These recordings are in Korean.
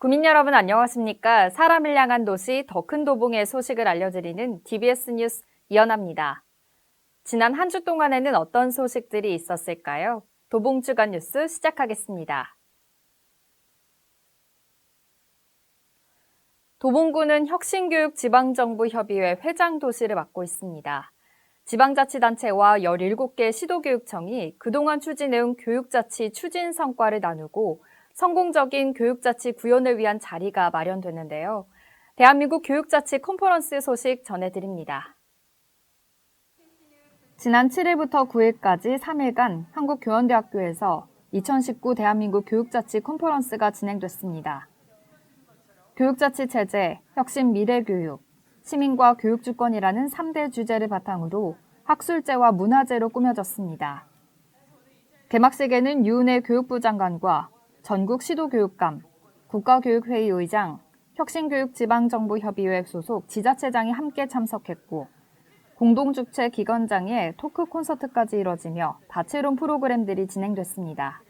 국민 여러분 안녕하십니까? 사람을 향한 도시 더 큰 도봉의 소식을 알려드리는 TBS 뉴스 이연아입니다. 지난 한 주 동안에는 어떤 소식들이 있었을까요? 도봉 주간 뉴스 시작하겠습니다. 도봉구는 혁신교육지방정부협의회 회장 도시를 맡고 있습니다. 지방자치단체와 17개 시도교육청이 그동안 추진해온 교육자치 추진 성과를 나누고 성공적인 교육자치 구현을 위한 자리가 마련됐는데요. 대한민국 교육자치 컨퍼런스 소식 전해드립니다. 지난 7일부터 9일까지 3일간 한국교원대학교에서 2019 대한민국 교육자치 컨퍼런스가 진행됐습니다. 교육자치 체제, 혁신 미래교육, 시민과 교육주권이라는 3대 주제를 바탕으로 학술제와 문화제로 꾸며졌습니다. 개막식에는 유은혜 교육부 장관과 전국 시도교육감, 국가교육회의 의장, 혁신교육지방정부협의회 소속 지자체장이 함께 참석했고 공동주최 기관장의 토크 콘서트까지 이뤄지며 다채로운 프로그램들이 진행됐습니다.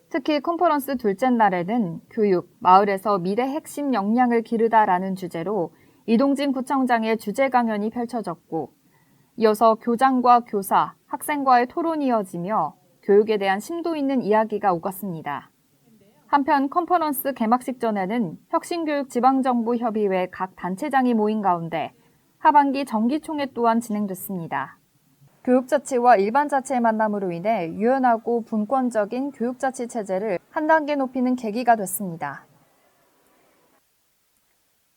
특히 컨퍼런스 둘째 날에는 교육, 마을에서 미래 핵심 역량을 기르다라는 주제로 이동진 구청장의 주제 강연이 펼쳐졌고 이어서 교장과 교사, 학생과의 토론이 이어지며 교육에 대한 심도 있는 이야기가 오갔습니다. 한편 컨퍼런스 개막식 전에는 혁신교육지방정부협의회 각 단체장이 모인 가운데 하반기 정기총회 또한 진행됐습니다. 교육자치와 일반자치의 만남으로 인해 유연하고 분권적인 교육자치 체제를 한 단계 높이는 계기가 됐습니다.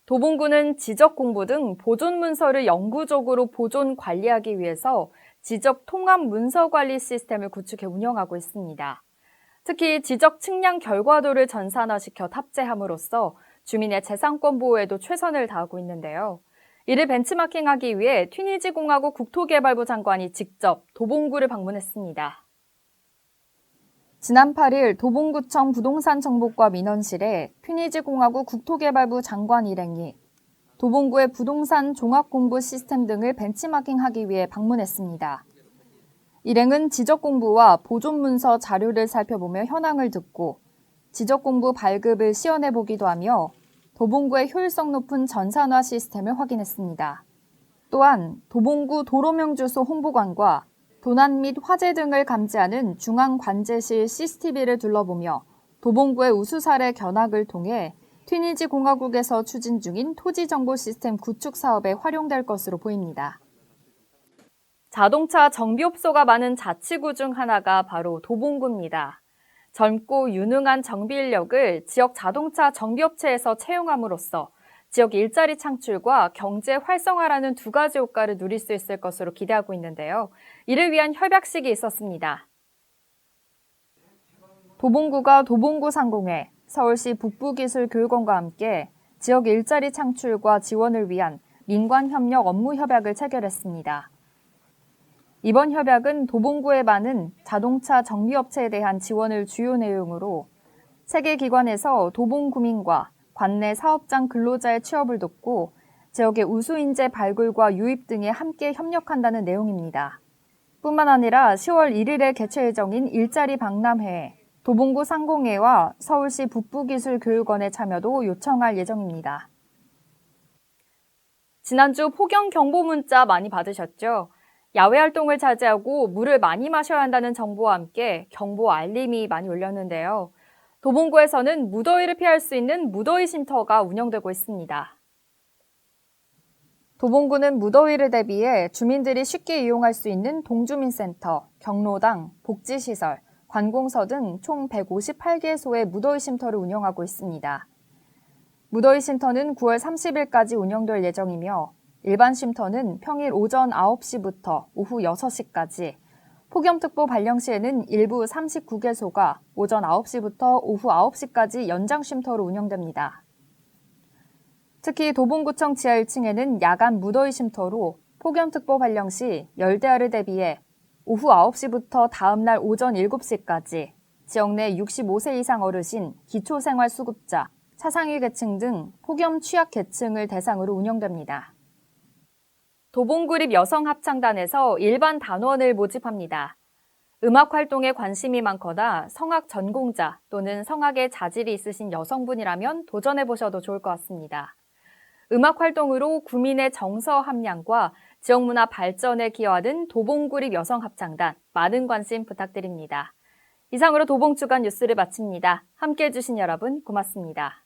도봉구는 지적공부 등 보존문서를 영구적으로 보존 관리하기 위해서 지적통합문서관리 시스템을 구축해 운영하고 있습니다. 특히 지적 측량 결과도를 전산화시켜 탑재함으로써 주민의 재산권 보호에도 최선을 다하고 있는데요. 이를 벤치마킹하기 위해 튀니지공화국 국토개발부 장관이 직접 도봉구를 방문했습니다. 지난 8일 도봉구청 부동산정보과 민원실에 튀니지공화국 국토개발부 장관 일행이 도봉구의 부동산 종합공부 시스템 등을 벤치마킹하기 위해 방문했습니다. 일행은 지적공부와 보존문서 자료를 살펴보며 현황을 듣고 지적공부 발급을 시연해보기도 하며 도봉구의 효율성 높은 전산화 시스템을 확인했습니다. 또한 도봉구 도로명주소 홍보관과 도난 및 화재 등을 감지하는 중앙관제실 CCTV를 둘러보며 도봉구의 우수 사례 견학을 통해 튀니지 공화국에서 추진 중인 토지정보 시스템 구축 사업에 활용될 것으로 보입니다. 자동차 정비업소가 많은 자치구 중 하나가 바로 도봉구입니다. 젊고 유능한 정비 인력을 지역 자동차 정비업체에서 채용함으로써 지역 일자리 창출과 경제 활성화라는 두 가지 효과를 누릴 수 있을 것으로 기대하고 있는데요. 이를 위한 협약식이 있었습니다. 도봉구가 도봉구 상공회, 서울시 북부기술교육원과 함께 지역 일자리 창출과 지원을 위한 민관협력 업무 협약을 체결했습니다. 이번 협약은 도봉구에 많은 자동차 정비업체에 대한 지원을 주요 내용으로 세계 기관에서 도봉구민과 관내 사업장 근로자의 취업을 돕고 지역의 우수 인재 발굴과 유입 등에 함께 협력한다는 내용입니다. 뿐만 아니라 10월 1일에 개최 예정인 일자리 박람회에 도봉구 상공회와 서울시 북부기술교육원의 참여도 요청할 예정입니다. 지난주 폭염 경보 문자 많이 받으셨죠? 야외 활동을 자제하고 물을 많이 마셔야 한다는 정보와 함께 경보 알림이 많이 울렸는데요. 도봉구에서는 무더위를 피할 수 있는 무더위 쉼터가 운영되고 있습니다. 도봉구는 무더위를 대비해 주민들이 쉽게 이용할 수 있는 동주민센터, 경로당, 복지시설, 관공서 등 총 158개소의 무더위 쉼터를 운영하고 있습니다. 무더위 쉼터는 9월 30일까지 운영될 예정이며 일반 쉼터는 평일 오전 9시부터 오후 6시까지, 폭염특보 발령 시에는 일부 39개소가 오전 9시부터 오후 9시까지 연장 쉼터로 운영됩니다. 특히 도봉구청 지하 1층에는 야간 무더위 쉼터로 폭염특보 발령 시 열대야를 대비해 오후 9시부터 다음날 오전 7시까지 지역 내 65세 이상 어르신, 기초생활수급자, 차상위 계층 등 폭염 취약 계층을 대상으로 운영됩니다. 도봉구립 여성합창단에서 일반 단원을 모집합니다. 음악 활동에 관심이 많거나 성악 전공자 또는 성악에 자질이 있으신 여성분이라면 도전해보셔도 좋을 것 같습니다. 음악 활동으로 구민의 정서 함량과 지역문화 발전에 기여하는 도봉구립 여성합창단, 많은 관심 부탁드립니다. 이상으로 도봉주간 뉴스를 마칩니다. 함께해 주신 여러분 고맙습니다.